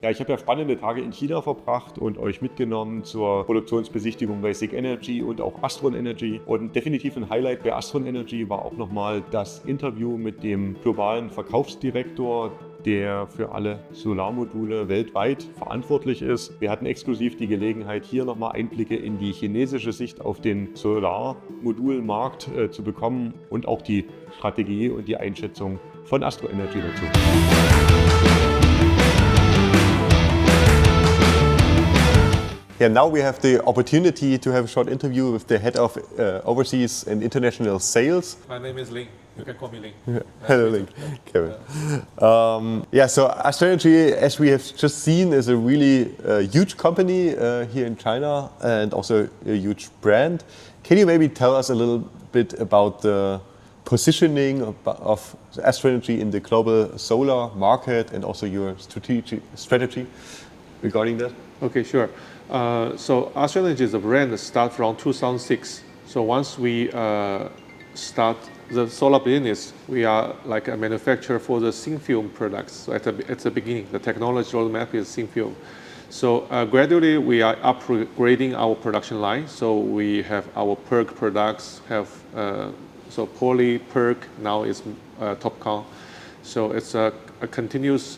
Ja, ich habe ja spannende Tage in China verbracht und euch mitgenommen zur Produktionsbesichtigung bei SICK Energy und auch Astron Energy. Und definitiv ein Highlight bei Astron Energy war auch nochmal das Interview mit dem globalen Verkaufsdirektor, der für alle Solarmodule weltweit verantwortlich ist. Wir hatten exklusiv die Gelegenheit, hier nochmal Einblicke in die chinesische Sicht auf den Solarmodulmarkt zu bekommen und auch die Strategie und die Einschätzung von Astron Energy dazu. Yeah, now we have the opportunity to have a short interview with the head of overseas and international sales. My name is Ling. You can call me Ling. Hello, Ling. Kevin. So Astron Energy, as we have just seen, is a really huge company here in China and also a huge brand. Can you maybe tell us a little bit about the positioning of Astron Energy in the global solar market and also your strategy regarding that? Okay, sure. So Astron Energy is a brand that started from 2006. So once we start the solar business, we are like a manufacturer for the thin film products. So at the beginning, the technology roadmap is thin film. So gradually we are upgrading our production line. So we have our PERC products, so poly, PERC, now is TOPCon. So it's a continuous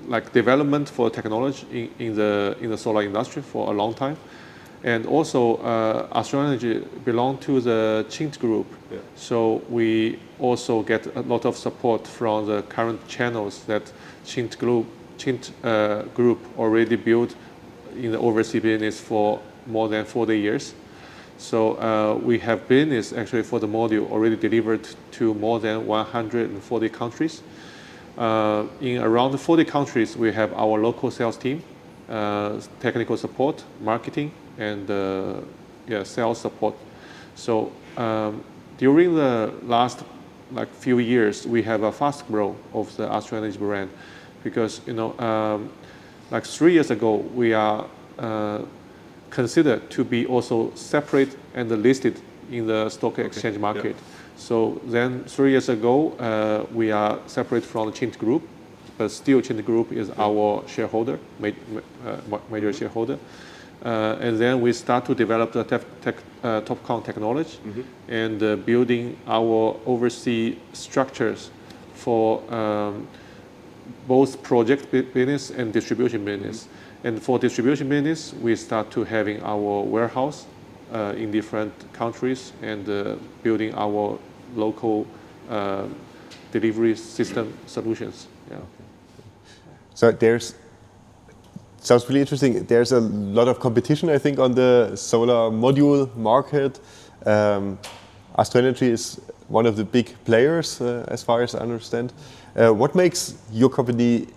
like development for technology in the solar industry for a long time. And also Astron Energy belong to the Chint Group. Yeah. So we also get a lot of support from the current channels that Chint Group already built in the overseas business for more than 40 years. So we have business actually for the module already delivered to more than 140 countries. In around 40 countries, we have our local sales team, technical support, marketing, and sales support. So during the last few years, we have a fast growth of the Astron Energy brand, because 3 years ago we are considered to be also separate and listed in the stock exchange market. Yeah. So then 3 years ago, we are separate from the Chint Group, but still Chint Group is our shareholder, major shareholder. And then we start to develop the TOPCon technology and building our overseas structures for both project business and distribution business. And for distribution business, we start to having our warehouse in different countries and building our local delivery system solutions. Yeah. So sounds really interesting. There's a lot of competition, I think, on the solar module market. Astron Energy is one of the big players, as far as I understand. What makes your company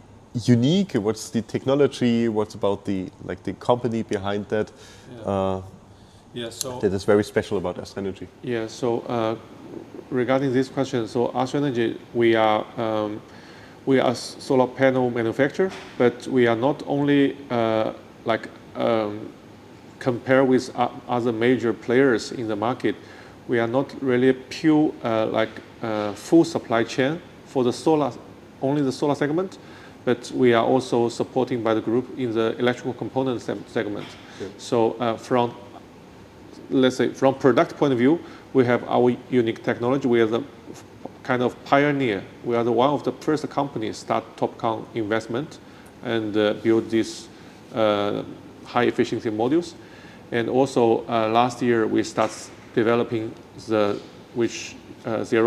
unique? What's the technology? What's about the company behind that? So that is very special about Astron Energy. Yeah. So regarding this question, so Astron Energy, we are a solar panel manufacturer, but we are not only compare with other major players in the market. We are not really pure full supply chain for the solar, only the solar segment, but we are also supporting by the group in the electrical component segment. Yeah. So from product point of view, we have our unique technology. We are the kind of pioneer. We are one of the first companies start TOPCon investment and build these high efficiency modules. And also last year we start developing zero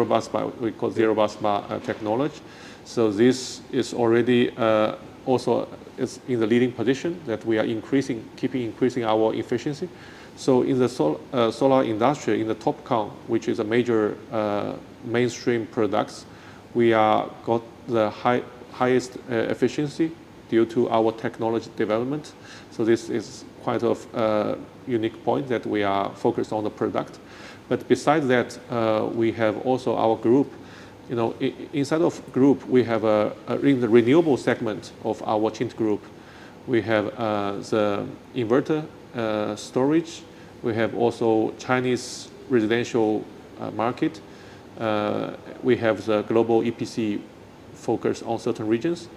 bus bar, we call zero bus bar technology. So this is already also is in the leading position that we are keeping increasing our efficiency. So in the solar industry, in the TOPCon, which is a major mainstream products, we got the highest efficiency due to our technology development. So this is quite a unique point that we are focused on the product. But besides that, we have also our group. Inside of group, we have in the renewable segment of our Chint Group, we have the inverter storage. We have also Chinese residential market. We have the global EPC focus on certain regions.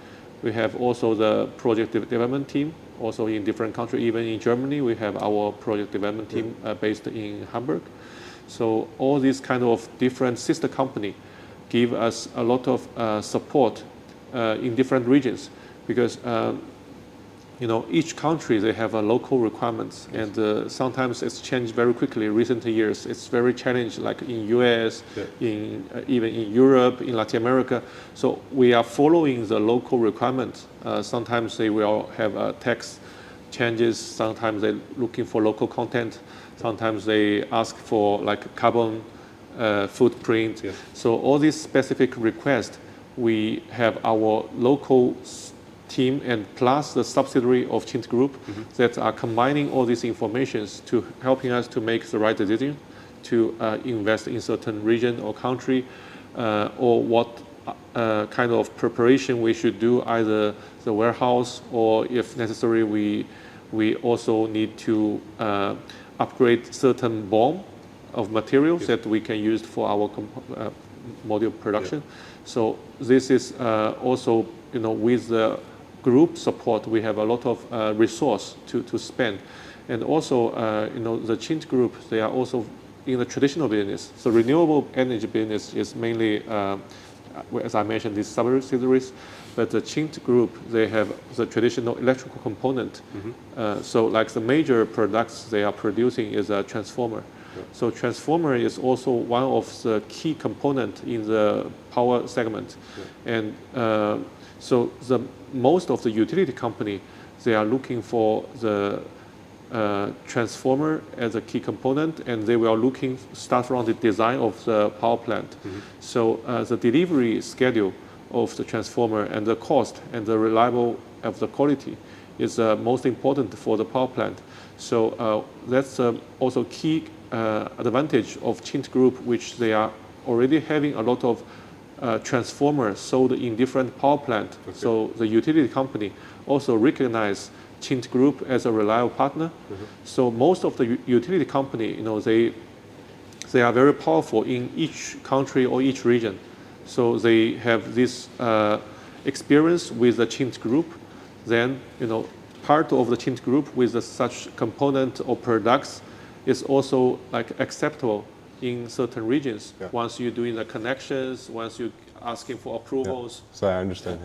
We have also the project development team, also in different countries. Even in Germany, we have our project development team based in Hamburg. So all these kind of different sister company give us a lot of support in different regions, because each country, they have a local requirements, and sometimes it's changed very quickly. Recent years, it's very challenging, like in US, even in Europe, in Latin America. So we are following the local requirements. Sometimes they will have tax changes. Sometimes they're looking for local content. Sometimes they ask for like carbon footprint. Yes. So all these specific requests, we have our local team and plus the subsidiary of Qint Group that are combining all these informations to helping us to make the right decision to invest in certain region or country, or what kind of preparation we should do, either the warehouse, or if necessary, we also need to upgrade certain BOM of materials that we can use for our module production. So this is also, with the group support, we have a lot of resource to spend. And also, the Qint Group, they are also in the traditional business. So renewable energy business is mainly, as I mentioned, these subsidiaries. But the Qint Group, they have the traditional electrical component. So like the major products they are producing is a transformer. So transformer is also one of the key component in the power segment. And so most of the utility company, they are looking for the transformer as a key component, and they were looking start from the design of the power plant. So the delivery schedule of the transformer and the cost and the reliable of the quality is most important for the power plant. So that's also key advantage of Qint Group, which they are already having a lot of transformers sold in different power plant. So the utility company also recognize Qint Group as a reliable partner. So most of the utility company, they are very powerful in each country or each region. So they have this experience with the Qint Group. Then, part of the Qint Group with such component or products is also like acceptable in certain regions. Once you're doing the connections, once you're asking for approvals. So I understand.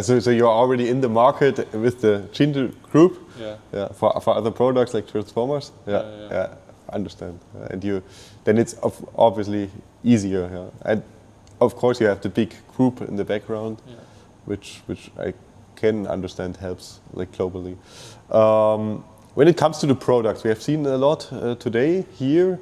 So you're already in the market with the Qint Group. For other products like transformers. I understand. And then it's obviously easier. And of course you have the big group in the background, which I can understand helps like globally. When it comes to the products, we have seen a lot today here.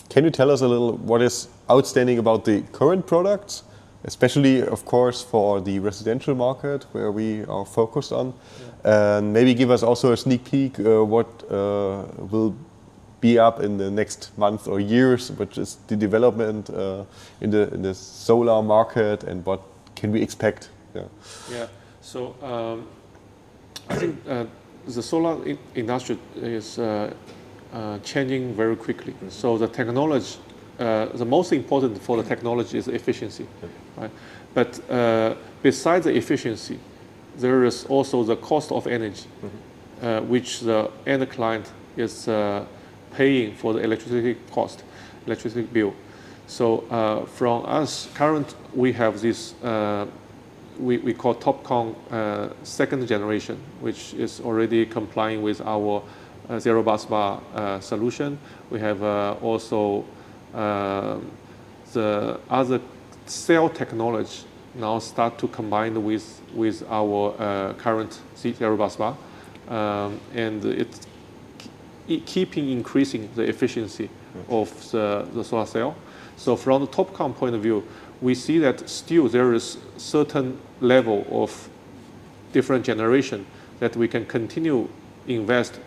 Can you tell us a little what is outstanding about the current products, especially, of course, for the residential market where we are focused on? And maybe give us also a sneak peek what will be up in the next month or years, which is the development in the solar market, and what can we expect? So I think the solar industry is changing very quickly. So the technology, the most important for the technology is efficiency, right? But besides the efficiency, there is also the cost of energy, which the end client is paying for the electricity bill. So from us, we have this, we call TOPCon second generation, which is already complying with our zero busbar solution. We have also the other cell technology now start to combine with our current zero busbar, and it's keeping increasing the efficiency of the solar cell. So from the TOPCon point of view, we see that still there is certain level of different generation that we can continue invest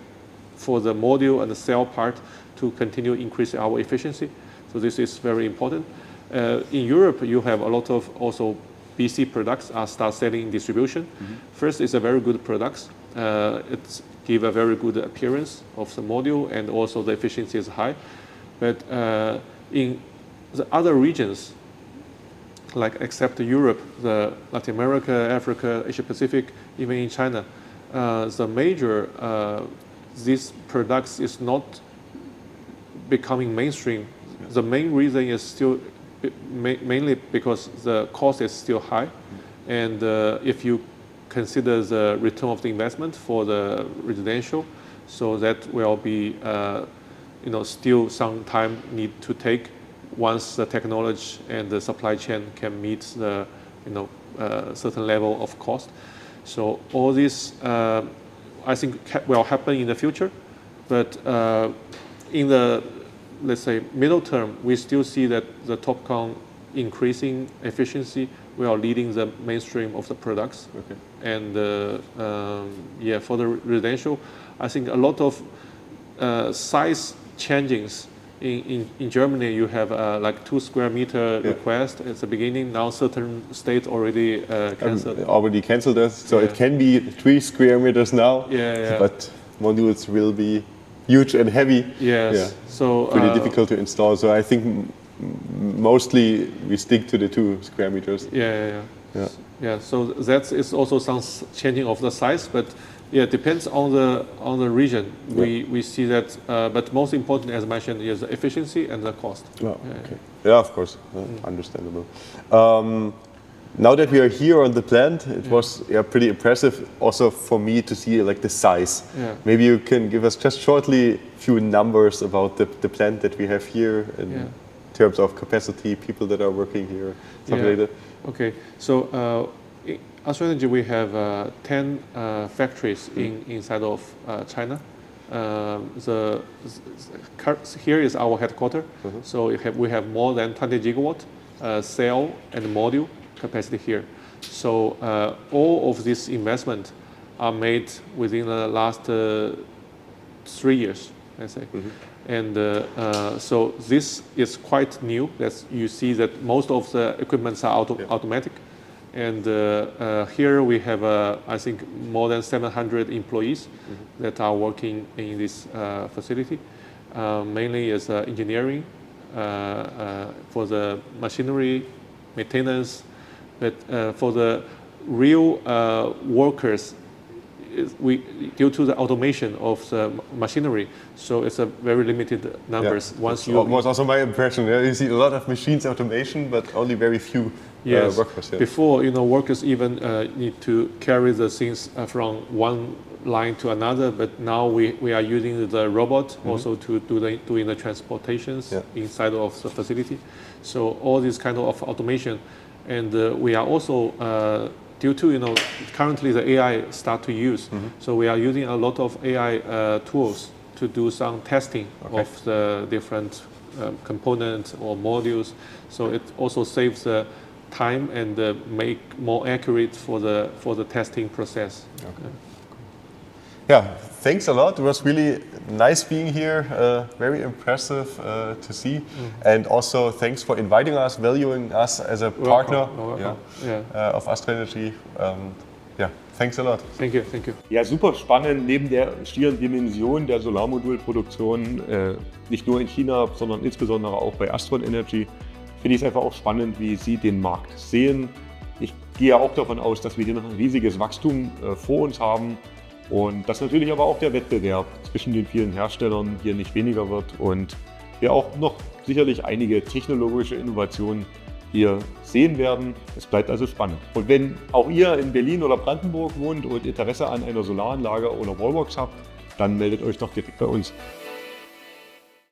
for the module and the cell part to continue increasing our efficiency. So this is very important. In Europe, you have a lot of also BC products are start selling in distribution. First, it's a very good products. It give a very good appearance of the module, and also the efficiency is high. But in the other regions, like except Europe, the Latin America, Africa, Asia Pacific, even in China, the major these products is not becoming mainstream. The main reason is still mainly because the cost is still high, and if you consider the return of the investment for the residential, so that will be still some time need to take once the technology and the supply chain can meet the certain level of cost. So all this I think will happen in the future, but in the, let's say, middle term, we still see that the TOPCon increasing efficiency will leading the mainstream of the products. Okay. And for the residential, I think a lot of size changings. In Germany, you have like 2 square meter request at the beginning. Now certain states already canceled. Already canceled this, so it can be 3 square meters now. Yeah. But modules will be huge and heavy. Yes. Yeah. So pretty difficult to install. So I think mostly we stick to the 2 square meters. Yeah. So that is also some changing of the size, but it depends on the region. We see that, but most important, as mentioned, is the efficiency and the cost. Yeah, of course, understandable. Now that we are here on the plant, it was pretty impressive also for me to see like the size. Yeah. Maybe you can give us just shortly a few numbers about the plant that we have here in terms of capacity, people that are working here, something like that. Okay, so Astra Energy, we have 10 factories inside of China. Here is our headquarters. So we have more than 20 gigawatt cell and module capacity here. So all of this investment are made within the last 3 years, let's say. And so this is quite new. You see that most of the equipments are automatic. And here we have, I think, more than 700 employees that are working in this facility. Mainly as engineering for the machinery, maintenance, but for the real workers, due to the automation of the machinery, so it's a very limited numbers. That was also my impression. You see a lot of machines automation, but only very few workers. Before, workers even need to carry the things from one line to another, but now we are using the robot also to doing the transportations inside of the facility. So all this kind of automation, and we are also due to currently the AI start to use, so we are using a lot of AI tools to do some testing of the different components or modules. So it also saves the time and make more accurate for the testing process. Yeah, thanks a lot. It was really nice being here. Very impressive to see, and also thanks for inviting us, valuing us as a partner of Astra Energy. Thanks a lot. Thank you. Ja, super spannend. Neben der schieren Dimension der Solarmodulproduktion, nicht nur in China, sondern insbesondere auch bei Astron Energy, finde ich es einfach auch spannend, wie Sie den Markt sehen. Ich gehe auch davon aus, dass wir hier noch ein riesiges Wachstum vor uns haben und dass natürlich aber auch der Wettbewerb zwischen den vielen Herstellern hier nicht weniger wird und wir auch noch sicherlich einige technologische Innovationen hier sehen werden. Es bleibt also spannend. Und wenn auch ihr in Berlin oder Brandenburg wohnt und Interesse an einer Solaranlage oder Wallbox habt, dann meldet euch doch direkt bei uns.